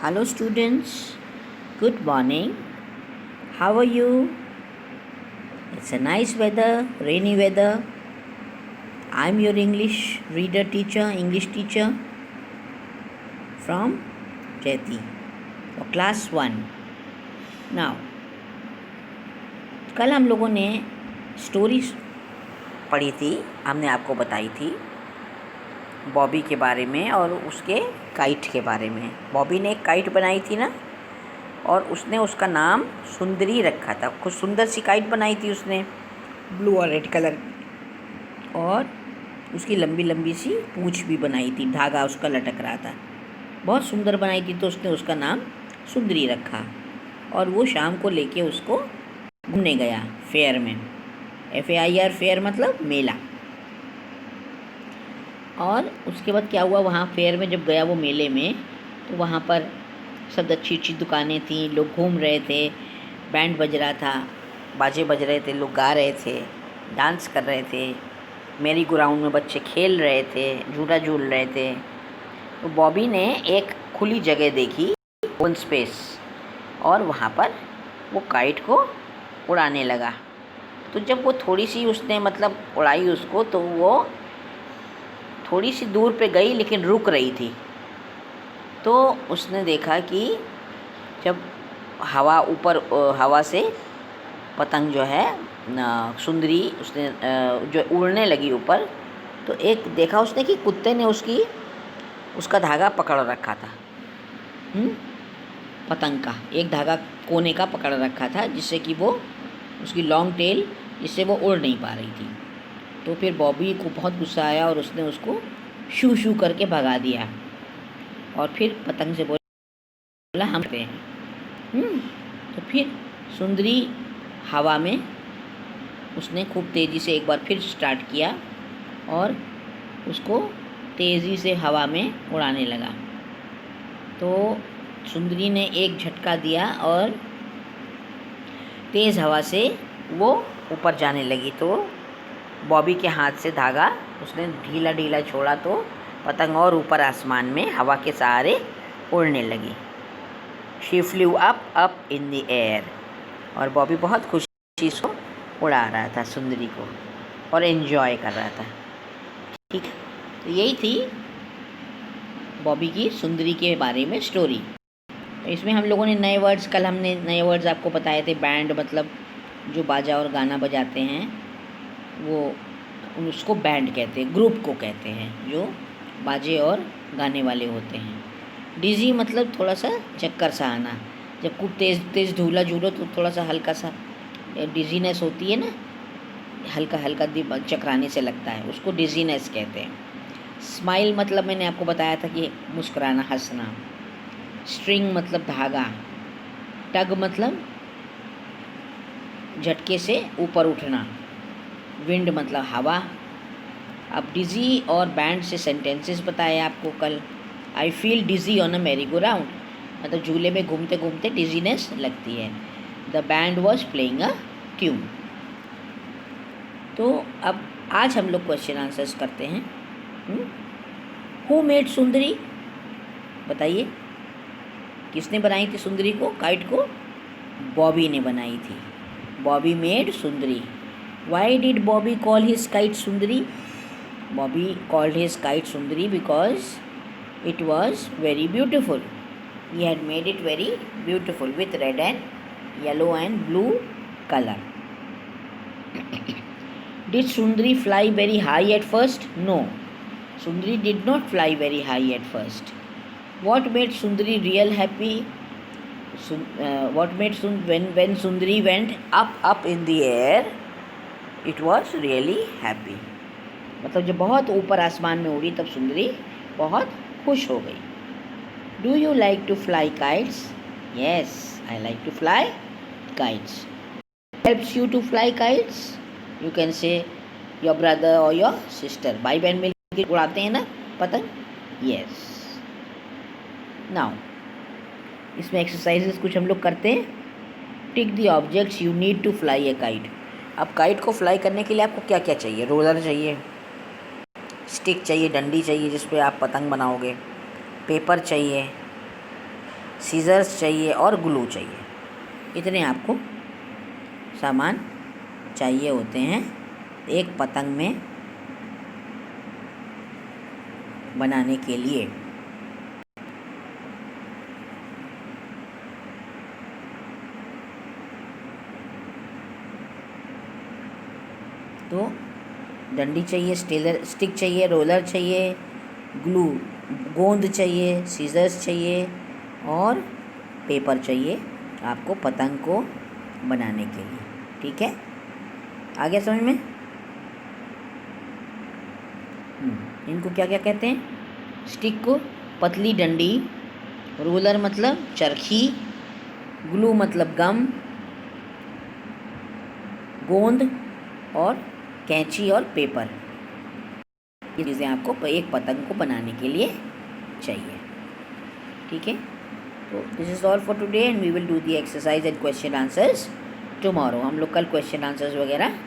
Hello students, good morning. How are you? It's a nice weather, rainy weather. I'm your English English teacher from Jyoti for class 1. Now, कल हम लोगों ने story पढ़ी थी, हमने आपको बताई थी बॉबी के बारे में और उसके काइट के बारे में। बॉबी ने एक काइट बनाई थी ना, और उसने उसका नाम सुंदरी रखा था। कुछ सुंदर सी काइट बनाई थी उसने, ब्लू और रेड कलर, और उसकी लंबी लंबी सी पूँछ भी बनाई थी, धागा उसका लटक रहा था। बहुत सुंदर बनाई थी, तो उसने उसका नाम सुंदरी रखा। और वो शाम को लेके उसको घूमने गया फेयर में। FAIR फेयर मतलब मेला। और उसके बाद क्या हुआ, वहाँ फेयर में जब गया वो मेले में, तो वहाँ पर सब अच्छी अच्छी दुकानें थीं, लोग घूम रहे थे, बैंड बज रहा था, बाजे बज रहे थे, लोग गा रहे थे, डांस कर रहे थे, मेरी ग्राउंड में बच्चे खेल रहे थे, झूला झूल रहे थे। तो बॉबी ने एक खुली जगह देखी, ओपन स्पेस, और वहाँ पर वो काइट को उड़ाने लगा। तो जब वो थोड़ी सी उसने मतलब उड़ाई उसको, तो वो थोड़ी सी दूर पे गई लेकिन रुक रही थी। तो उसने देखा कि जब हवा से पतंग जो है सुंदरी उसने जो उड़ने लगी ऊपर, तो एक देखा उसने कि कुत्ते ने उसका धागा पकड़ रखा था। पतंग का एक धागा कोने का पकड़ रखा था, जिससे कि वो उसकी लॉन्ग टेल, जिससे वो उड़ नहीं पा रही थी। तो फिर बॉबी को बहुत गुस्सा आया और उसने उसको शू शू करके भगा दिया, और फिर पतंग से बोला हम पे हैं। तो फिर सुंदरी हवा में उसने खूब तेज़ी से एक बार फिर स्टार्ट किया और उसको तेज़ी से हवा में उड़ाने लगा। तो सुंदरी ने एक झटका दिया और तेज़ हवा से वो ऊपर जाने लगी। तो बॉबी के हाथ से धागा उसने ढीला ढीला छोड़ा, तो पतंग और ऊपर आसमान में हवा के सहारे उड़ने लगी। She flu up in the air. और बॉबी बहुत खुशी से उड़ा रहा था सुंदरी को और एंजॉय कर रहा था। ठीक है, तो यही थी बॉबी की सुंदरी के बारे में स्टोरी। तो इसमें हम लोगों ने कल हमने नए वर्ड्स आपको बताए थे। बैंड मतलब जो बाजा और गाना बजाते हैं, वो उसको बैंड कहते हैं, ग्रुप को कहते हैं जो बाजे और गाने वाले होते हैं। डिज़ी मतलब थोड़ा सा चक्कर सा आना, जब खूब तेज़ तेज़ झूला झूलो तो थोड़ा सा हल्का सा डिज़ीनेस होती है ना, हल्का हल्का चकराने से लगता है, उसको डिज़ीनेस कहते हैं। स्माइल मतलब मैंने आपको बताया था कि मुस्कुराना, हंसना। स्ट्रिंग मतलब धागा। टग मतलब झटके से ऊपर उठना। विंड मतलब हवा। अब डिज़ी और बैंड से सेंटेंसेस बताए आपको कल। I feel digi on a merry go round, मतलब झूले में घूमते घूमते डिज़ीनेस लगती है। The band was playing a tune. तो अब आज हम लोग क्वेश्चन आंसर्स करते हैं। हु मेड सुंदरी, बताइए किसने बनाई थी सुंदरी को, काइट को? बॉबी ने बनाई थी। Bobby made Sundari. Why did Bobby call his kite Sundari? Bobby called his kite Sundari because it was very beautiful. He had made it very beautiful with red and yellow and blue color. Did Sundari fly very high at first? No. Sundari did not fly very high at first. What made Sundari real happy? When Sundari went up in the air, it was really happy. मतलब जब बहुत ऊपर आसमान में उड़ी तब सुंदरी बहुत खुश हो गई। Do you like to fly kites? Yes, I like to fly kites. Helps you to fly kites? You can say your brother और योर सिस्टर, भाई बहन मिलकर उड़ाते हैं ना पतंग। येस। नाउ इसमें एक्सरसाइजेस कुछ हम लोग करते हैं। Tick the objects you need to fly a kite. अब काइट को फ्लाई करने के लिए आपको क्या क्या चाहिए? रोलर चाहिए, स्टिक चाहिए, डंडी चाहिए जिस पे आप पतंग बनाओगे, पेपर चाहिए, सीजर्स चाहिए और ग्लू चाहिए। इतने आपको सामान चाहिए होते हैं एक पतंग में बनाने के लिए। तो डंडी चाहिए, स्टिक चाहिए, रोलर चाहिए, ग्लू गोंद चाहिए, सीजर्स चाहिए और पेपर चाहिए आपको पतंग को बनाने के लिए। ठीक है, आ गया समझ में? इनको क्या क्या कहते हैं? स्टिक को पतली डंडी, रोलर मतलब चरखी, ग्लू मतलब गम, गोंद और कैंची और पेपर। ये चीज़ें आपको एक पतंग को बनाने के लिए चाहिए। ठीक है, तो this is all for today and we will do the exercise and question answers tomorrow. हम लोग कल क्वेश्चन आंसर्स वगैरह